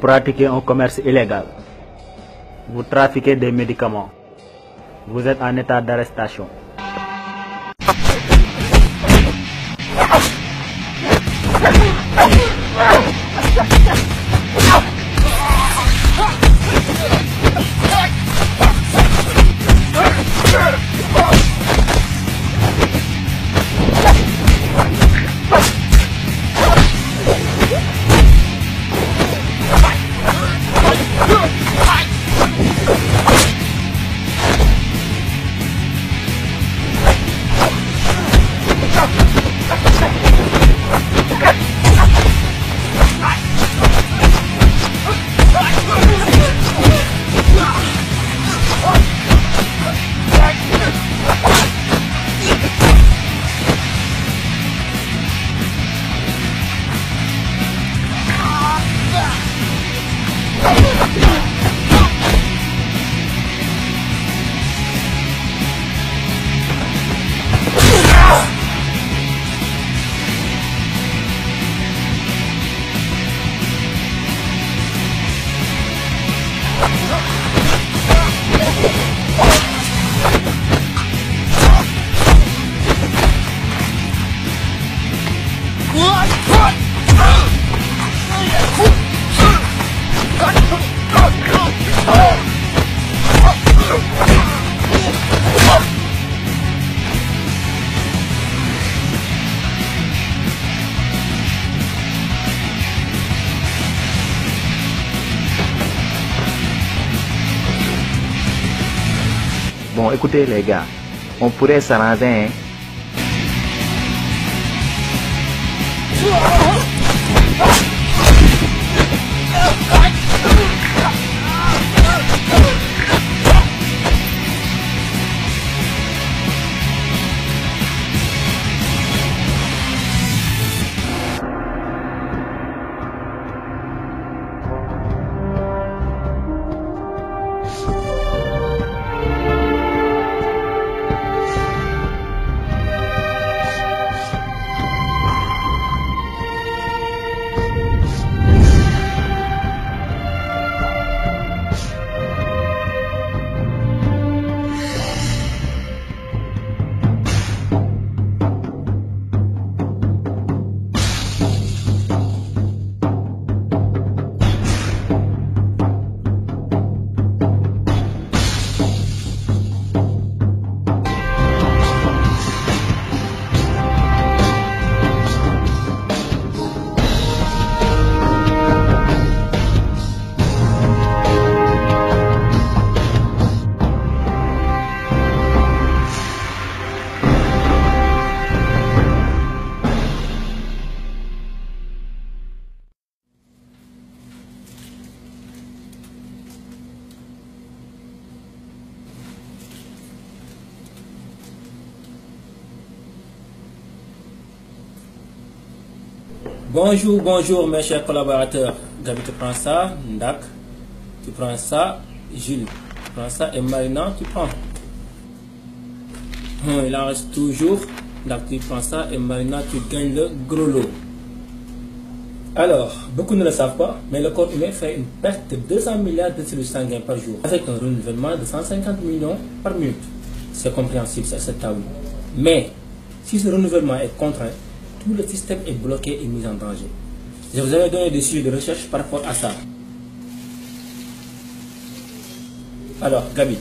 pratiquez un commerce illégal. Vous trafiquez des médicaments. Vous êtes en état d'arrestation. Bon, écoutez les gars, on pourrait s'arranger, hein. Bonjour mes chers collaborateurs. Gabi, tu prends ça, Ndak, tu prends ça, Jules, tu prends ça et Marina, tu prends. Il en reste toujours. Ndak, tu prends ça et Marina, tu gagnes le gros lot. Alors, beaucoup ne le savent pas, mais le corps humain fait une perte de 200 milliards de cellules sanguines par jour, avec un renouvellement de 150 millions par minute. C'est compréhensible, c'est acceptable. Mais, si ce renouvellement est contraint, tout le système est bloqué et mis en danger. Je vous avais donné des sujets de recherche par rapport à ça. Alors, Gabi,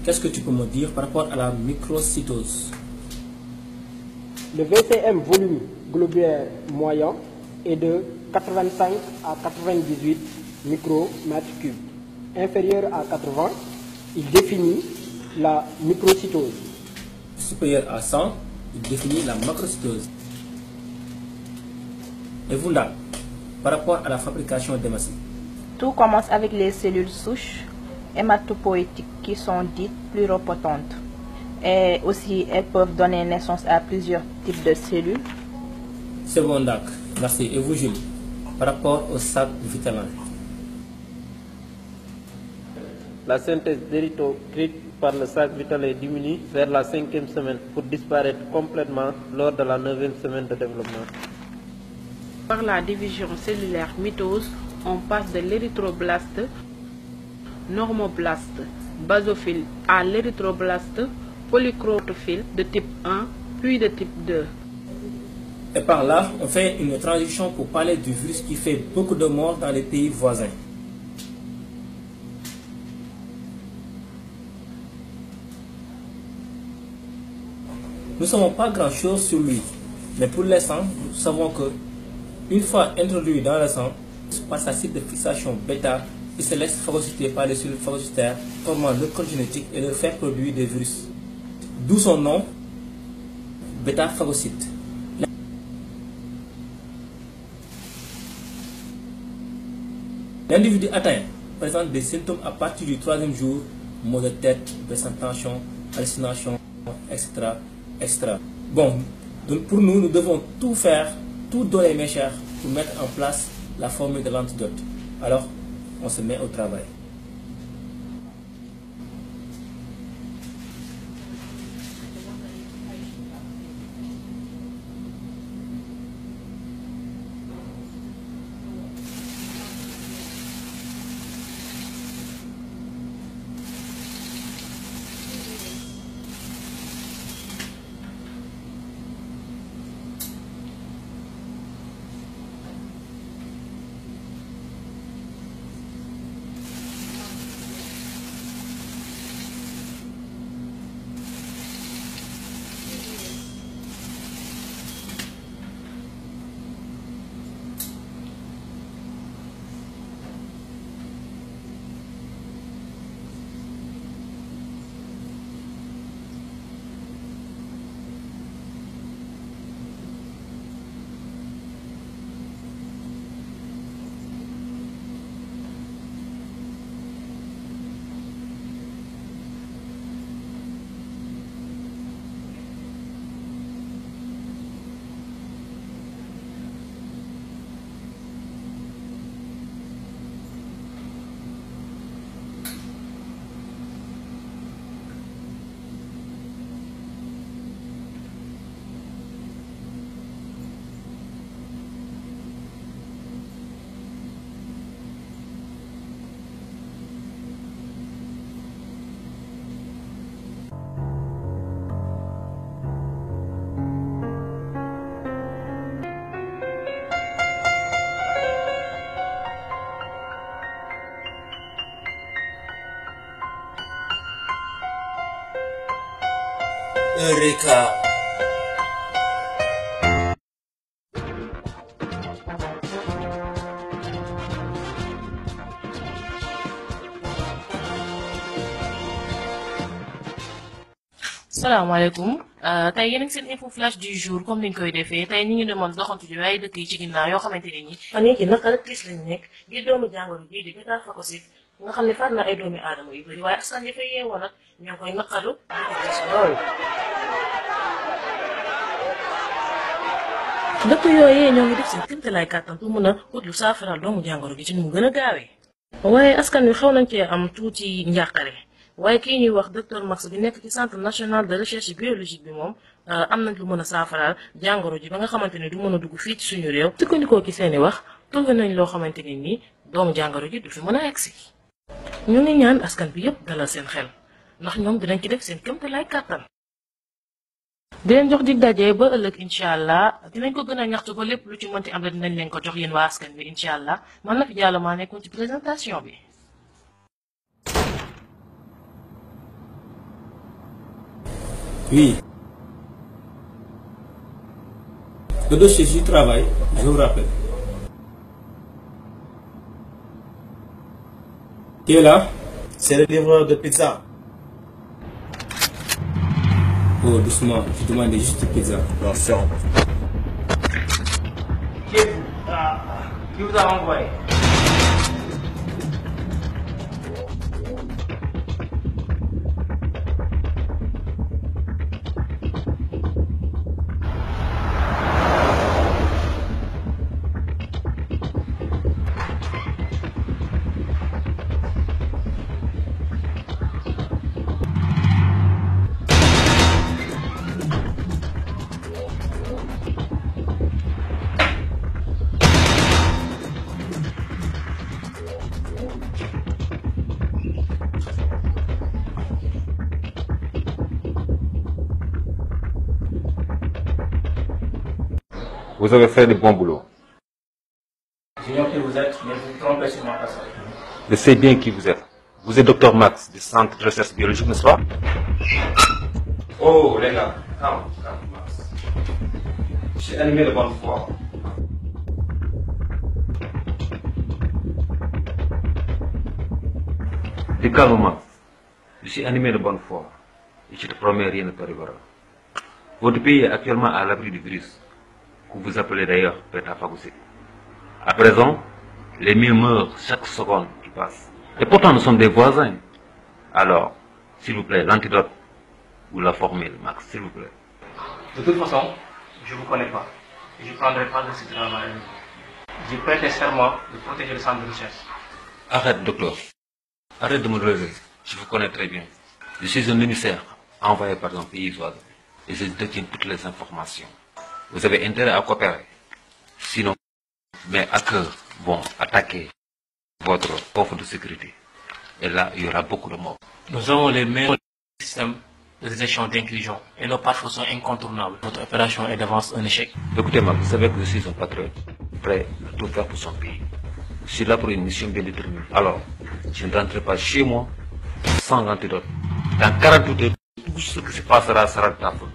qu'est-ce que tu peux me dire par rapport à la microcytose? Le VCM volume globulaire moyen est de 85 à 98 micromètres cubes. Inférieur à 80, il définit la microcytose. Supérieur à 100, il définit la macrocytose. Et vous là, par rapport à la fabrication d'hémocytes? Tout commence avec les cellules souches hématopoïétiques qui sont dites pluripotentes. Et aussi, elles peuvent donner naissance à plusieurs types de cellules. C'est bon, d'accord. Merci. Et vous, Jules, par rapport au sac vitellin? La synthèse d'érythrocytes par le sac vital diminue vers la 5e semaine pour disparaître complètement lors de la 9e semaine de développement. Par la division cellulaire mitose, on passe de l'érythroblaste, normoblaste, basophile à l'érythroblaste, polychrotophile de type 1, puis de type 2. Et par là, on fait une transition pour parler du virus qui fait beaucoup de morts dans les pays voisins. Nous ne savons pas grand-chose sur lui, mais pour l'instant, nous savons que une fois introduit dans le sang, par sa site de fixation bêta, il se laisse phagocyter par les cellules phagocytaires, formant le code génétique et leur faire produire des virus. D'où son nom, bêta-phagocyte. L'individu atteint présente des symptômes à partir du 3e jour, maux de tête, baisse en tension, hallucination, etc. Bon, donc pour nous, nous devons tout faire, tout donner mes chers, pour mettre en place la formule de l'antidote. Alors, on se met au travail. Eureka! salaamaaleykum tey yéen a ngi seen info flash du jour comme ni ñu koy defee tey ñu ngi demoon doxantu ji waaye dëkk yi ci ginnaaw yoo xamante ne nii fan yii ci naqar ak tiis lañu nekk ngir doomu jàngoro bii di bêta-phagocyte nga xam ne faat na ay doomi aadama yu bëri waaye askan ya fay yeewoo nag ñoo ngi koy naqaru di ko gis lool. dëkk yooyee ñoo ngi def seen kéemtalaay kàttan pour mën a ut lu saafaral doomu jàngoro gi ci ni mu gën a gaawee. waaye askan wi xaw nañ cee am tuuti njàqare. waaye kii ñuy wax docteur Max bi nekk ci centre national de recherche biologique bi moom am nañ lu mën a saafaraal jàngoro ji ba nga xamante ne du mën a dugg fii ci suñu réew sukkandikoo ci seeni wax trouvé nañ loo xamante ne nii doomu jàngoro ji du fi mën a egsi. ñu ngi ñaan askan bi yépp dalal seen xel ndax ñoom dinañ ci def seen kéemtalaay kàttan. di leen jox dig daje ba ëllëg incha allah dinañ ko gën a ñaxtu ba lépp lu ci mënti am la dinañ leen ko jox yéen waa askan bi incha allah man na fi jàll maa nekkoon ci présentation bi. Oui. Le dossier du travail, je vous rappelle. Qui est là? C'est le livreur de pizza. Oh, doucement, je demandais juste pizza. Bien sûr. Qui vous a envoyé? Vous avez fait du bon boulot. J'ignore qui vous êtes, mais vous vous trompez sur ma personne. Je sais bien qui vous êtes. Vous êtes Dr Max du centre de recherche biologique, n'est-ce pas? Oh, les gars, calme, Max. Je suis animé de bonne foi. Et calme, Max. Je suis animé de bonne foi. Et je te promets, rien ne t'arrivera. Votre pays est actuellement à l'abri du virus, que vous appelez d'ailleurs bêta-phagocyte. À présent, les miens meurent chaque seconde qui passe. Et pourtant, nous sommes des voisins. Alors, s'il vous plaît, l'antidote ou la formule, Max, s'il vous plaît. De toute façon, je ne vous connais pas. Et je ne prendrai pas de ce travail. J'ai prêté serment de protéger le centre de recherche. Arrête, docteur. Arrête de me relever. Je vous connais très bien. Je suis un émissaire envoyé par un pays voisin. Et je détiens toutes les informations. Vous avez intérêt à coopérer. Sinon, mes hackers vont attaquer votre offre de sécurité. Et là, il y aura beaucoup de morts. Nous avons les meilleurs systèmes de détection d'inclusion et nos pare-feux sont incontournables. Votre opération est d'avance un échec. Écoutez-moi, vous savez que je suis un patriote, prêt à tout faire pour son pays. Je suis là pour une mission bien déterminée. Alors, je ne rentrerai pas chez moi sans l'antidote. Dans 48 heures, tout ce qui se passera sera de ta faute.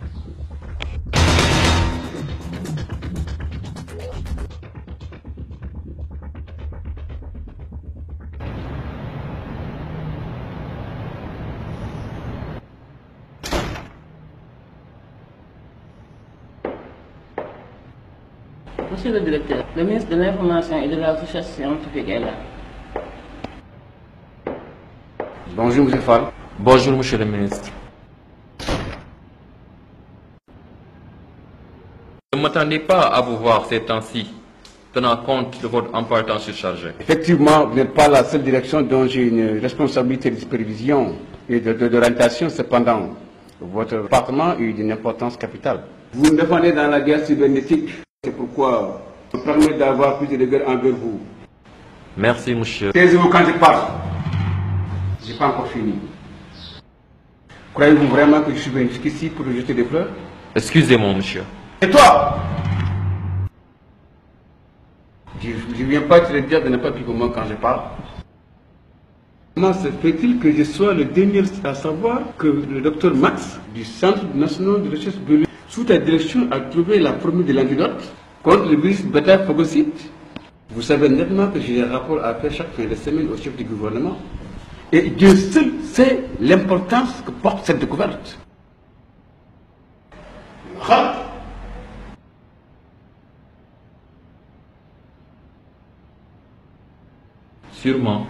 Monsieur le directeur, le ministre de l'Information et de la Recherche scientifique est là. Bonjour, M. Fall. Bonjour, monsieur le ministre. Je ne m'attendais pas à vous voir ces temps-ci, tenant compte de votre emploi du temps surchargé. Effectivement, vous n'êtes pas la seule direction dont j'ai une responsabilité de supervision et d'orientation. Cependant, votre département a eu une importance capitale. Vous me défendez dans la guerre cybernétique. C'est pourquoi je me permets d'avoir plus de rigueur envers vous. Merci, monsieur. Taisez-vous quand je parle. Je n'ai pas encore fini. Croyez-vous vraiment que je suis venu jusqu'ici pour jeter des fleurs? Excusez-moi, monsieur. Et toi? Je ne viens pas te le dire de ne pas plus que moi quand je parle. Comment se fait-il que je sois le dernier à savoir que le docteur Max du Centre national de recherche biologique sous ta direction a trouvé la formule de l'antidote contre le virus bêta-phagocyte? Vous savez nettement que j'ai des rapports à faire chaque fin de semaine au chef du gouvernement. Et Dieu seul sait l'importance que porte cette découverte. Sûrement,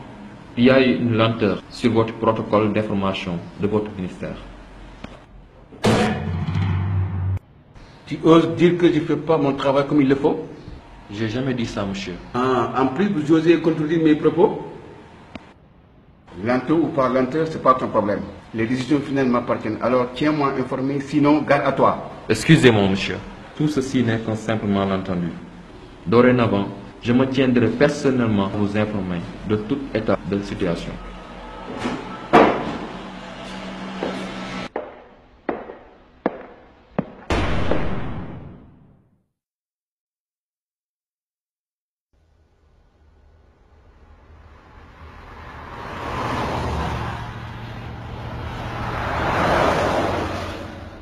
il y a eu une lenteur sur votre protocole d'information de votre ministère. Tu oses dire que je ne fais pas mon travail comme il le faut? Je n'ai jamais dit ça, monsieur. Ah, en plus, vous osez contredire mes propos? Lenteur ou pas lenteur, ce n'est pas ton problème. Les décisions finales m'appartiennent. Alors tiens-moi informé, sinon garde à toi. Excusez-moi, monsieur. Tout ceci n'est qu'un simple malentendu. Dorénavant, je me tiendrai personnellement à vous informer de tout état de situation.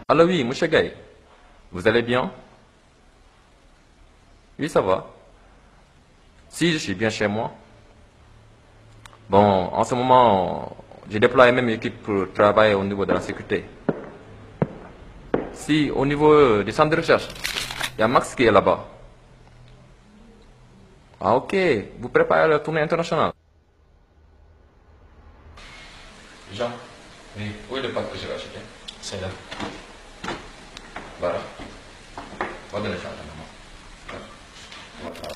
Alors oui, monsieur Gay, vous allez bien? Oui, ça va. Si, je suis bien chez moi. Bon, en ce moment, j'ai déployé même une équipe pour travailler au niveau de la sécurité. Si, au niveau du centre de recherche, il y a Max qui est là-bas. Ah ok, vous préparez la tournée internationale. Jean, oui, où est le pack que je vais acheter? C'est là. Voilà. Va donner ça à ta maman. Voilà.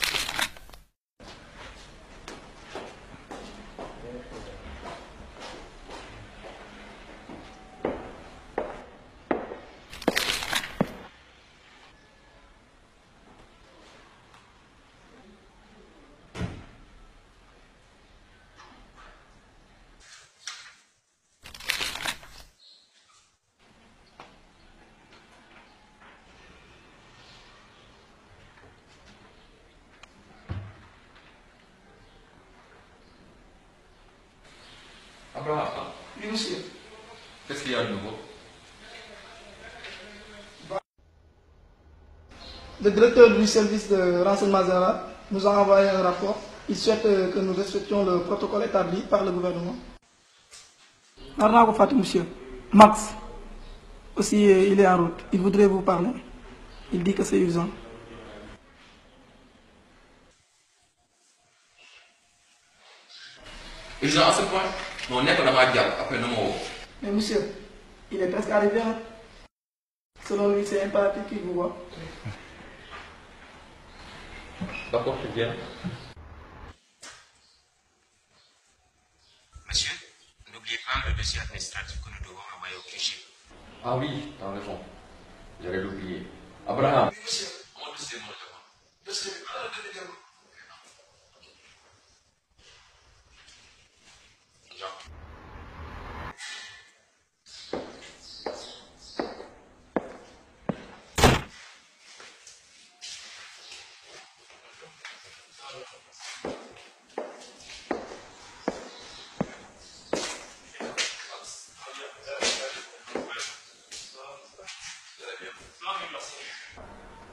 Abraham. Oui, monsieur. Qu'est-ce qu'il y a de nouveau? Le directeur du service de renseignement général nous a envoyé un rapport. Il souhaite que nous respections le protocole établi par le gouvernement. Monsieur. Max, aussi il est en route. Il voudrait vous parler. Il dit que c'est urgent. Urgent à ce point? Mon nez dans ma diable, après le mot. Mais monsieur, il est presque arrivé. Hein? Selon lui, c'est impératif qu'il vous voit. D'accord, c'est bien. Monsieur, n'oubliez pas le dossier administratif que nous devons envoyer au QG. Ah oui, t'as raison. J'allais l'oublier. Abraham. Monsieur, mon dossier me demande. Dossier,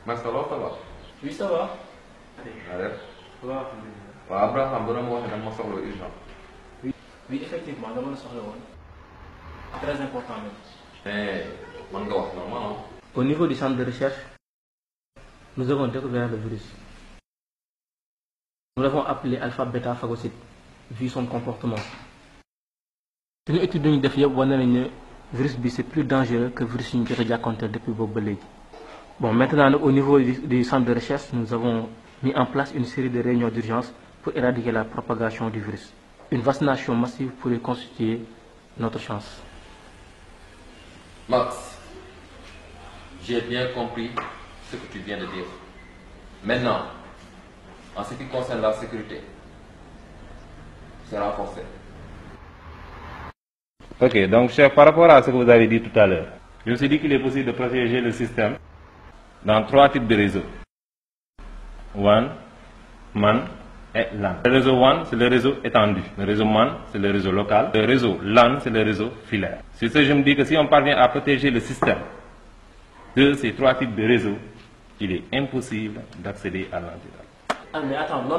Max, ça va? Oui, ça va. Allez. Ça va. Abraham, donne-moi un mot urgent. Oui, effectivement, dama la soxla woon. Très important même. Mais, man nga wax normal, hein? Au niveau du centre de recherche, nous avons découvert le virus. Nous l'avons appelé alpha-bêta-phagocyte, vu son comportement. Une étude de def yëpp wane nañ ne virus bi c'est plus dangereux que le virus yi ñu jot a jàkkonteel depuis boobu ba léegi. Bon, maintenant au niveau du centre de recherche, nous avons mis en place une série de réunions d'urgence pour éradiquer la propagation du virus. Une vaccination massive pourrait constituer notre chance. Max, j'ai bien compris ce que tu viens de dire. Maintenant, en ce qui concerne la sécurité, c'est renforcé. Ok, donc chef, par rapport à ce que vous avez dit tout à l'heure, je me suis dit qu'il est possible de protéger le système dans 3 types de réseaux. WAN, MAN et LAN. Le réseau WAN, c'est le réseau étendu. Le réseau MAN, c'est le réseau local. Le réseau LAN, c'est le réseau filaire. Sur ce, je me dis que si on parvient à protéger le système de ces 3 types de réseaux, il est impossible d'accéder à l'antivirus. Ah mais attends, non,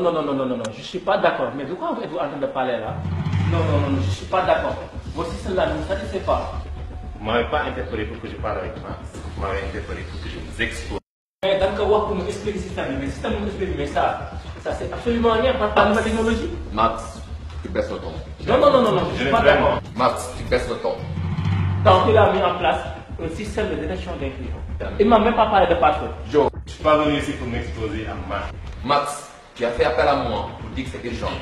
je ne suis pas d'accord. Mais de quoi êtes-vous en train de parler là? Non, je ne suis pas d'accord. Votre système là ne me satisfait pas. Vous ne m'avez pas interpellé pour que je parle avec Max. Vous m'avez interpellé pour que je vous expose. Mais dans le cas pour me expliquer le système, mais ça c'est absolument rien par rapport à la technologie. Max, tu baisses le ton. Non, je ne suis pas d'accord. Max, tu baisses le ton. Tant qu'il a mis en place un système de détection d'inclusion. Il ne m'a même pas parlé de password. Joe, je ne suis pas venu ici pour m'exposer à Max. Max, tu as fait appel à moi pour dire que c'est urgent.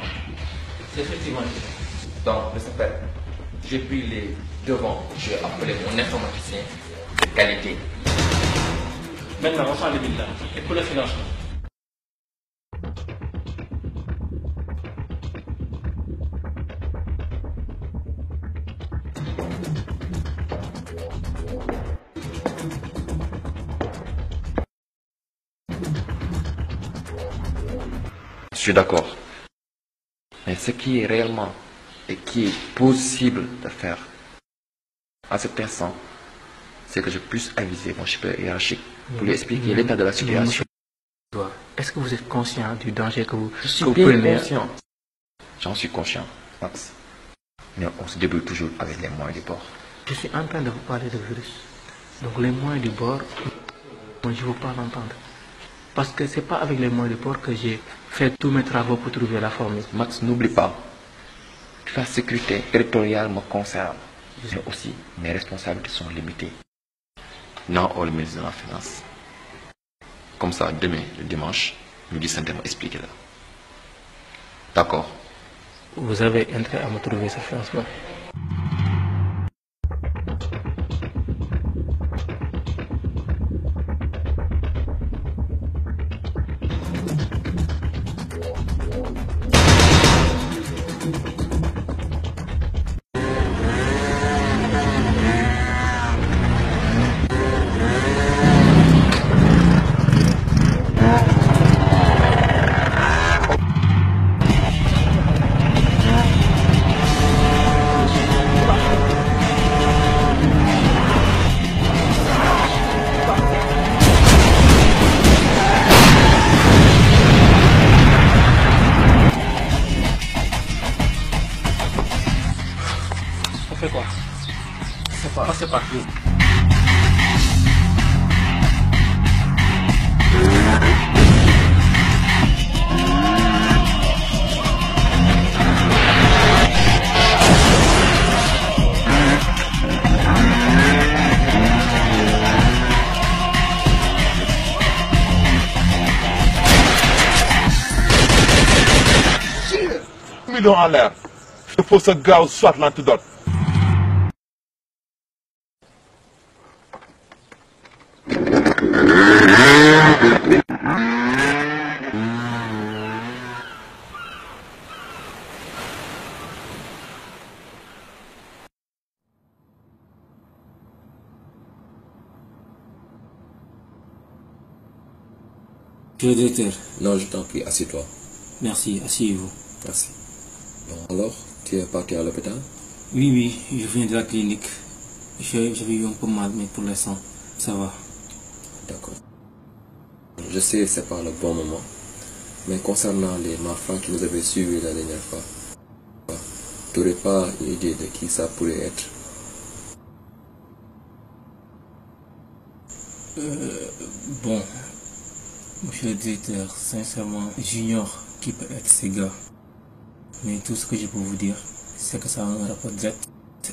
C'est effectivement. Donc, de ce fait, j'ai pris les devants. J'ai appelé mon informaticien de qualité. Maintenant, on sent les billes là. Et pour le financement. Je suis d'accord. Mais ce qui est réellement et qui est possible de faire à cet instant, c'est que je puisse aviser mon chef hiérarchique pour lui expliquer l'état de la situation. Est-ce que vous êtes conscient du danger que vous prenez? Conscient. J'en suis conscient, Max. Mais on se débrouille toujours avec les moyens du bord. Je suis en train de vous parler de virus. Donc les moyens du bord, je ne veux pas l'entendre. Parce que ce n'est pas avec les moyens du bord que j'ai fait tous mes travaux pour trouver la formule. Max, n'oublie pas, la sécurité territoriale me concerne. Mais aussi, mes responsabilités sont limitées. Non, au ministre de la Finance. Comme ça, demain, le dimanche, nous disons de m'expliquer là. D'accord. Vous avez intérêt à me trouver ce financement. Passez partout. Millions en l'air. Il faut se gars soit l'antidote. Monsieur le directeur. Non, je t'en prie, assieds-toi. Merci, asseyez-vous. Merci. Bon, alors, tu es parti à l'hôpital? Oui, je viens de la clinique. J'avais eu un peu mal, mais pour l'instant, ça va. D'accord. Je sais, c'est pas le bon moment. Mais concernant les malfrats qui nous avaient suivis la dernière fois, tu n'aurais pas une idée de qui ça pourrait être? Bon, monsieur le directeur, sincèrement, j'ignore qui peut être ces gars. Mais tout ce que je peux vous dire, c'est que ça a un rapport direct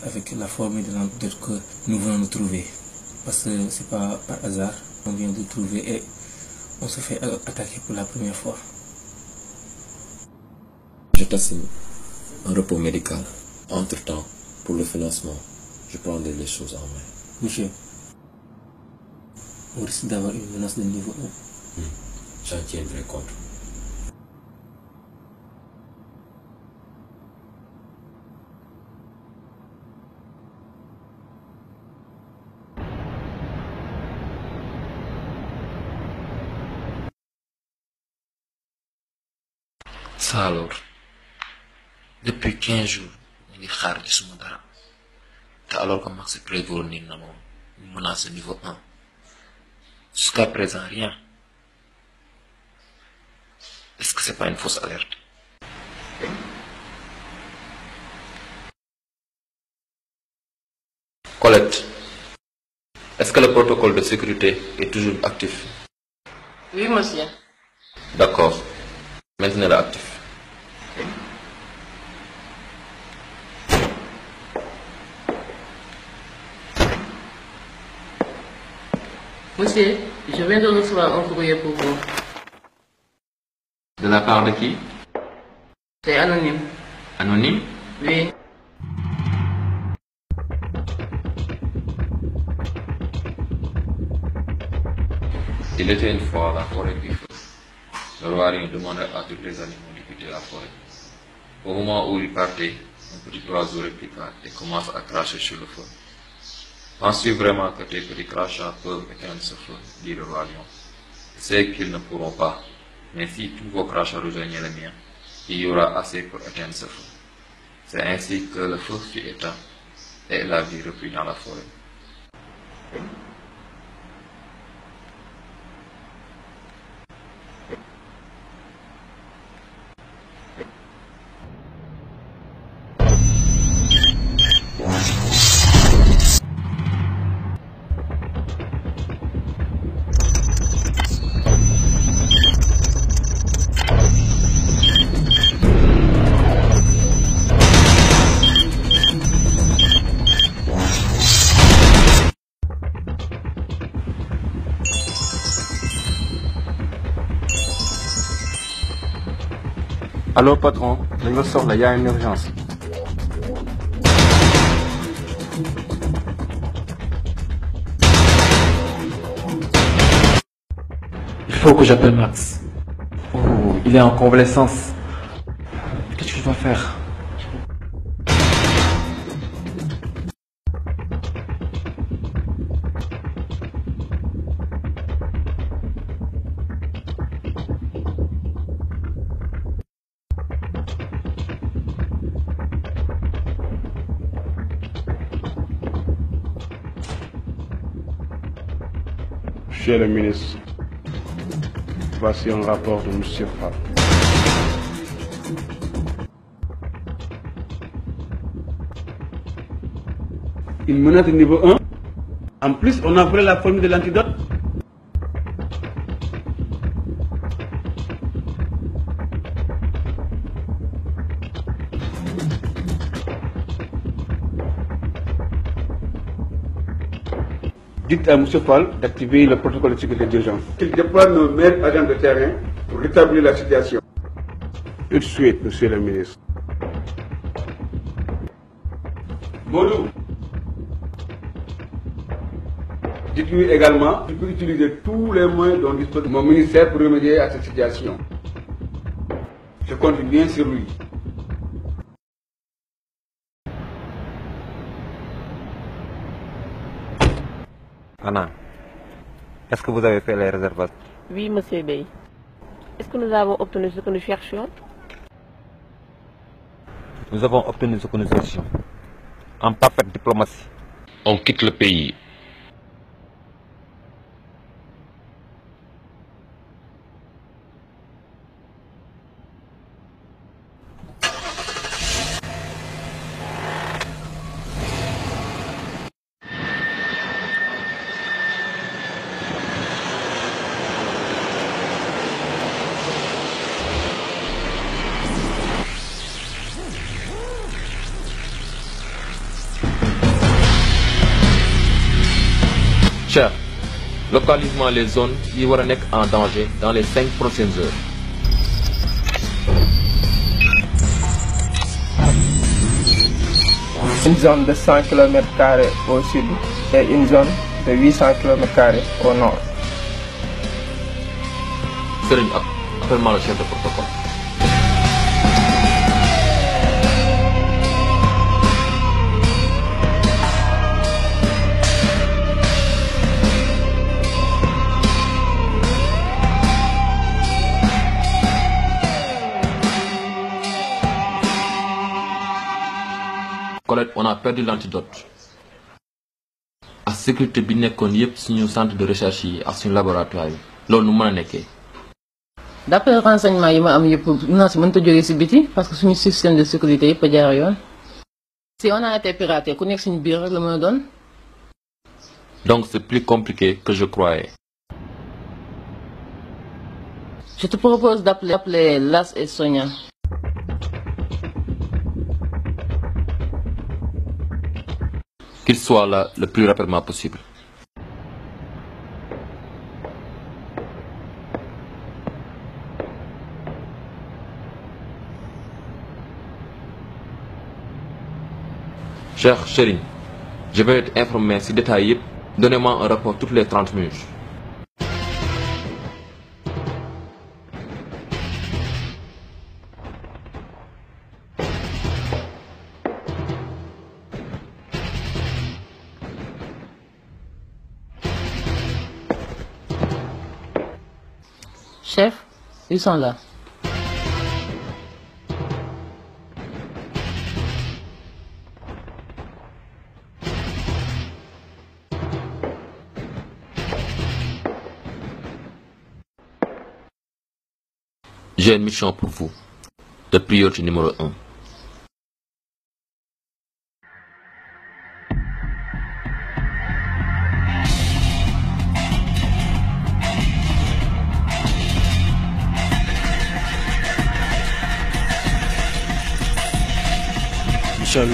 avec la formule de l'antidote que nous venons de trouver. Parce que c'est pas par hasard, on vient de trouver et on se fait attaquer pour la première fois. Je t'assigne un repos médical. Entre-temps, pour le financement, je prendrai les choses en main. Monsieur, on risque d'avoir une menace de niveau 1. J'en tiendrai compte. Ça alors, depuis 15 jours, on est xaar gisuma dara. Te alors que Max prévenir na moom une menace de niveau 1. Jusqu'à présent, rien. Est-ce que c'est pas une fausse alerte? Colette, est-ce que le protocole de sécurité est toujours actif? Oui, monsieur. D'accord. Maintenez-le actif. Monsieur, je viens de recevoir un courrier pour vous. De la part de qui? C'est anonyme. Anonyme? Oui. Il était une fois la forêt du feu. Le roi Lion demandait à tous les animaux de quitter la forêt. Au moment où il partait, un petit oiseau répliqua et commence à cracher sur le feu. Penses-tu vraiment que tes petits crachats peuvent éteindre ce feu, dit le roi Lion. Je sais qu'ils ne pourront pas, mais si tous vos crachats rejoignent les miens, il y aura assez pour éteindre ce feu. C'est ainsi que le feu fut éteint et la vie reprit dans la forêt. Allô patron, je me sors là, il y a une urgence. Il faut que j'appelle Max. Oh, il est en convalescence. Qu'est-ce que je dois faire? Monsieur le ministre, voici un rapport de M. Fall. une menace de niveau 1. En plus, on a volé la formule de l'antidote. Dites à M. Fall d'activer le protocole de sécurité d'urgence. Il déploie nos meilleurs agents de terrain pour rétablir la situation. Tout de suite, Monsieur le ministre. Modou, dites-lui également qu'il peut utiliser tous les moyens dont dispose mon ministère pour remédier à cette situation. Je compte bien sur lui. Anna, est-ce que vous avez fait les réservations? Oui, monsieur Bey. Est-ce que nous avons obtenu ce que nous cherchions? Nous avons obtenu ce que nous cherchions. En parfaite diplomatie. On quitte le pays. Cher, localisement les zones qui vont être en danger dans les 5 prochaines heures. Une zone de 100 km² au sud et une zone de 800 km² au nord. Serigne, appelle-moi le chef de protocole. On a perdu l'antidote. La sécurité bi nekkoon yépp suñu centre de recherche yi ak suñu laboratoire yi loolu nu mën a nekkee. D'après renseignement yi ma am yépp naa si mënta jógee si biti parce que suñu système de sécurité yépp a jaar yoon. Si on a été piraté ku nekk suñu biir rek la mën a doon. Donc c'est plus compliqué que je croyais. Je te propose d'appeler Las et Sonia. Qu'il soit là le plus rapidement possible. Cher Chéri, je vais être informé si détaillé. Donnez-moi un rapport toutes les 30 minutes. Chef, ils sont là. J'ai une mission pour vous. De priorité numéro 1.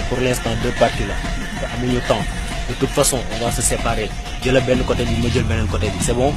Pour l'instant, deux parties là. Amuñu temps. De toute façon, on va se séparer. Je le benn côté, je le benn côté. C'est bon?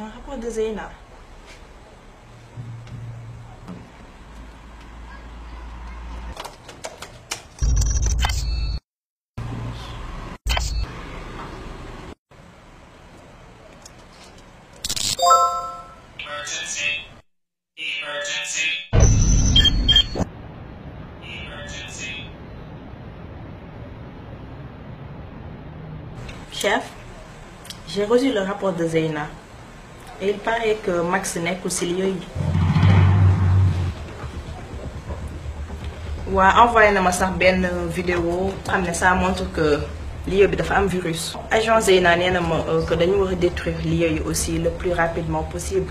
Un rapport de Zeyna. Chef, j'ai reçu le rapport de Zeyna. Et il paraît que Max nekkul ci lieu yi. Waa envoyé na ma sax benn vidéo xam ne ça montre que lieu bi dafa am virus. Agent Zeyna nee na ma que dañu war a détruire lieu yi aussi le plus rapidement possible.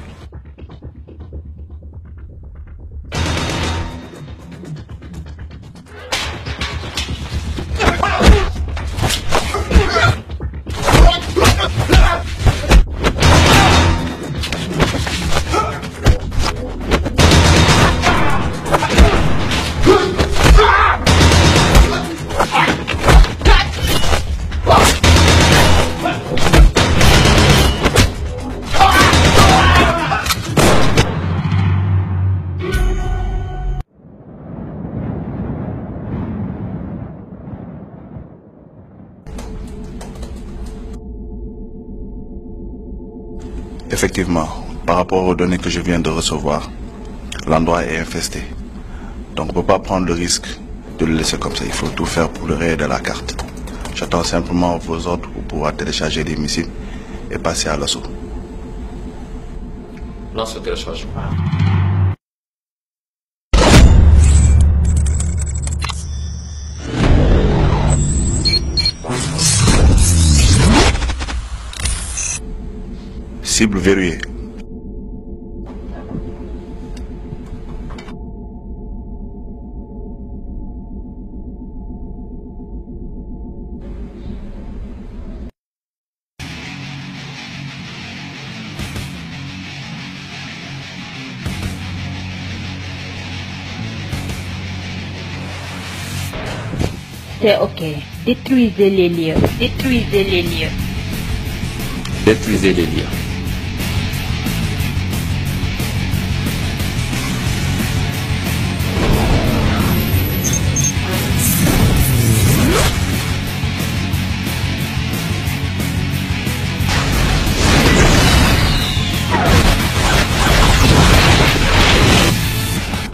Effectivement, par rapport aux données que je viens de recevoir, l'endroit est infesté. Donc on ne peut pas prendre le risque de le laisser comme ça. Il faut tout faire pour le rayer de la carte. J'attends simplement vos ordres pour pouvoir télécharger des missiles et passer à l'assaut. Lance le téléchargement. Cible verrouillée. C'est ok. Détruisez les lieux. Détruisez les lieux. Détruisez les lieux.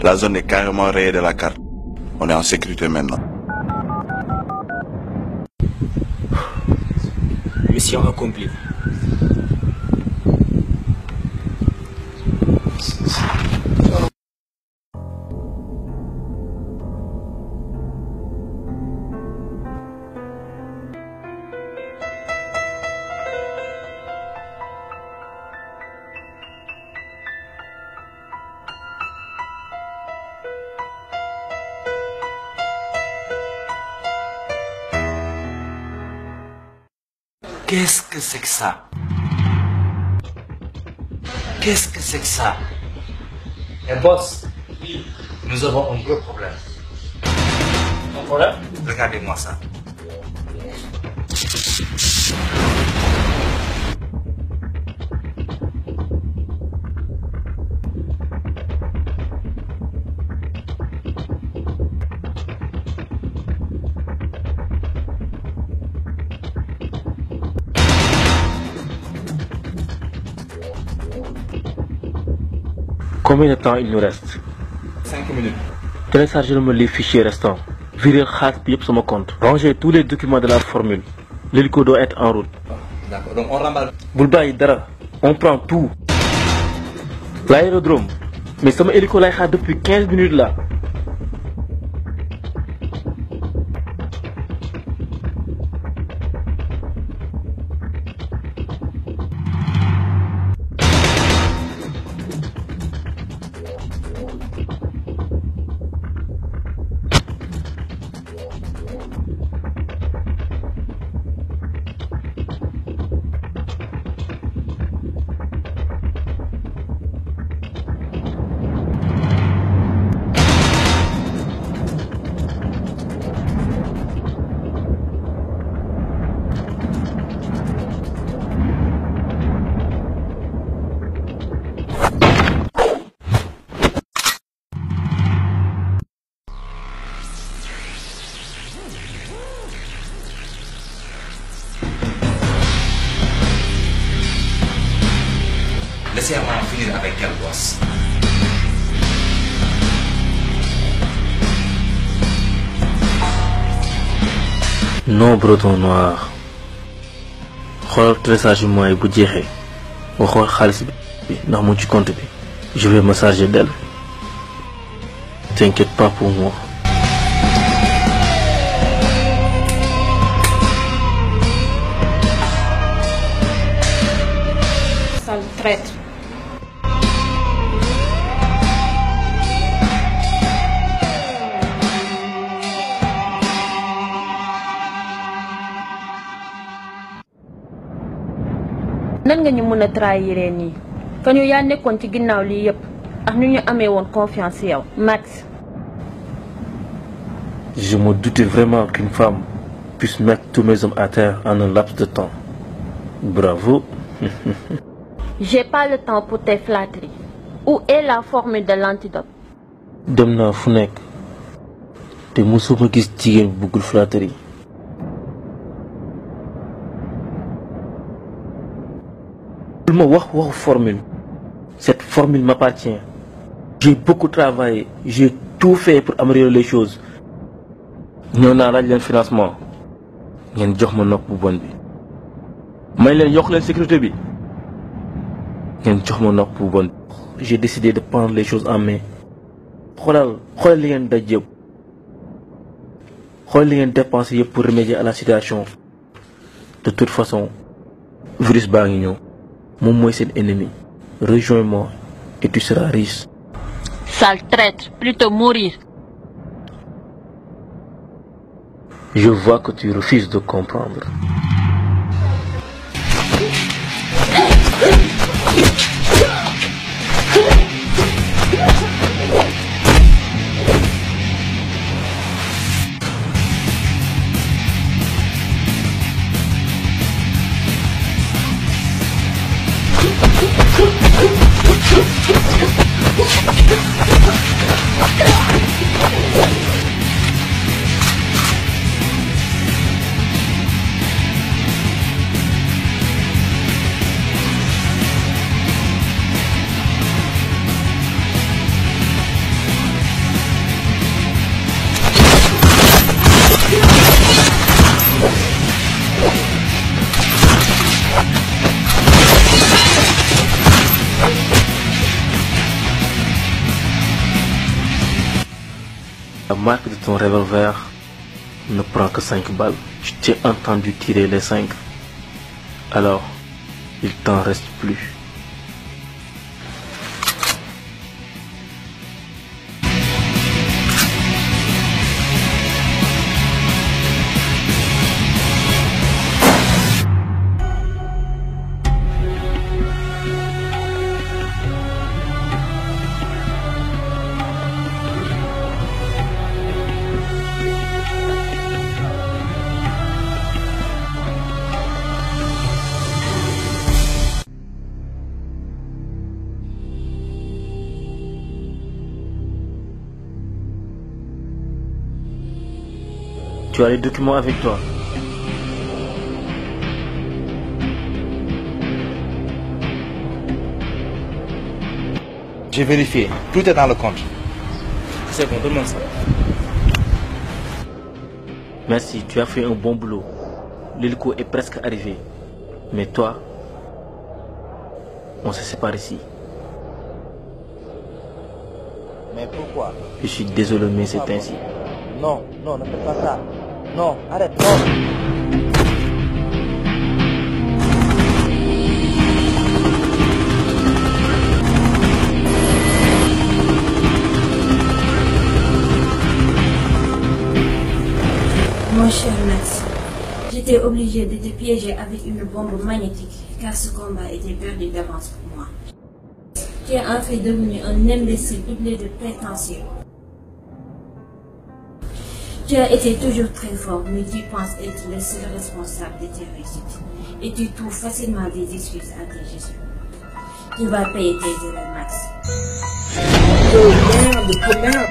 La zone est carrément rayée de la carte. On est en sécurité maintenant. Mission accomplie. Qu'est-ce que c'est que ça? Qu'est-ce que c'est que ça? Eh boss, nous avons un gros problème. Un problème? Regardez-moi ça. Combien de temps il nous reste? 5 minutes. Téléchargez-moi les fichiers restants. Virez xaalis bi yëpp sur mon compte. Rangez tous les documents de la formule. L'hélico doit être en route. D'accord, donc on remballe. Bul bàyyi dara. On prend tout. L'aérodrome. Mais sama hélico lay xaar depuis 15 minutes là. nécessairement finir avec quel boss? Non, breton noir. xoolal tressage yu mooy bu jeexee nga xool xaalis bi ndax mu ci compte bi je vais me charger d'elle. T'inquiète pas pour moi. Sale traître. nan nga ñu mën a trahiré nii ka ñu yaa nekkoon ci ginnaaw lii yépp ak ñu ñu amee woon confiance yow Max. Je me doutais vraiment qu'une femme puisse mettre tous mes hommes à terre en un laps de temps. Bravo. J'ai pas le temps pour tes flatteries. Où est la formule de l'antidote? dem naa fu nekk te musuma gis jigéen bu bëggul flatterie. bul ma wax waxu formule. Cette formule m'appartient. J'ai beaucoup travaillé, j'ai tout fait pour améliorer les choses. ñëw naa laaj leen financement ngeen jox ma nopp bu bon bi may leen yokk leen sécurité bi ngeen jox ma nopp bu bon bi. J'ai décidé de prendre les choses en main. xoolal li ngeen daj yëpp xoolal li ngeen dépensé yëpp pour remédier à la situation. De toute façon virus baa ngi ñëw moom mooy seen ennemi. Rejoins-moi et tu seras riche. Sale traître, plutôt mourir. Je vois que tu refuses de comprendre. La marque de ton revolver ne prend que 5 balles. Je t'ai entendu tirer les 5. Alors, il t'en reste plus. Tu as les documents avec toi. J'ai vérifié, tout est dans le compte. C'est bon, donne-moi ça. Merci, tu as fait un bon boulot. L'hélico est presque arrivé. Mais toi, on se sépare ici. Mais pourquoi? Je suis désolé, mais c'est ainsi. Non, non, ne fais pas ça. Non, arrête, non. Mon cher Max, j'étais obligé de te piéger avec une bombe magnétique car ce combat était perdu d'avance pour moi. Tu es en fait devenu un imbécile doublé de prétentieux. Tu as été toujours très fort, mais tu penses être le seul responsable de tes réussites. Et tu trouves facilement des excuses à tes gestes. Tu vas payer tes erreurs, Max. Oh merde,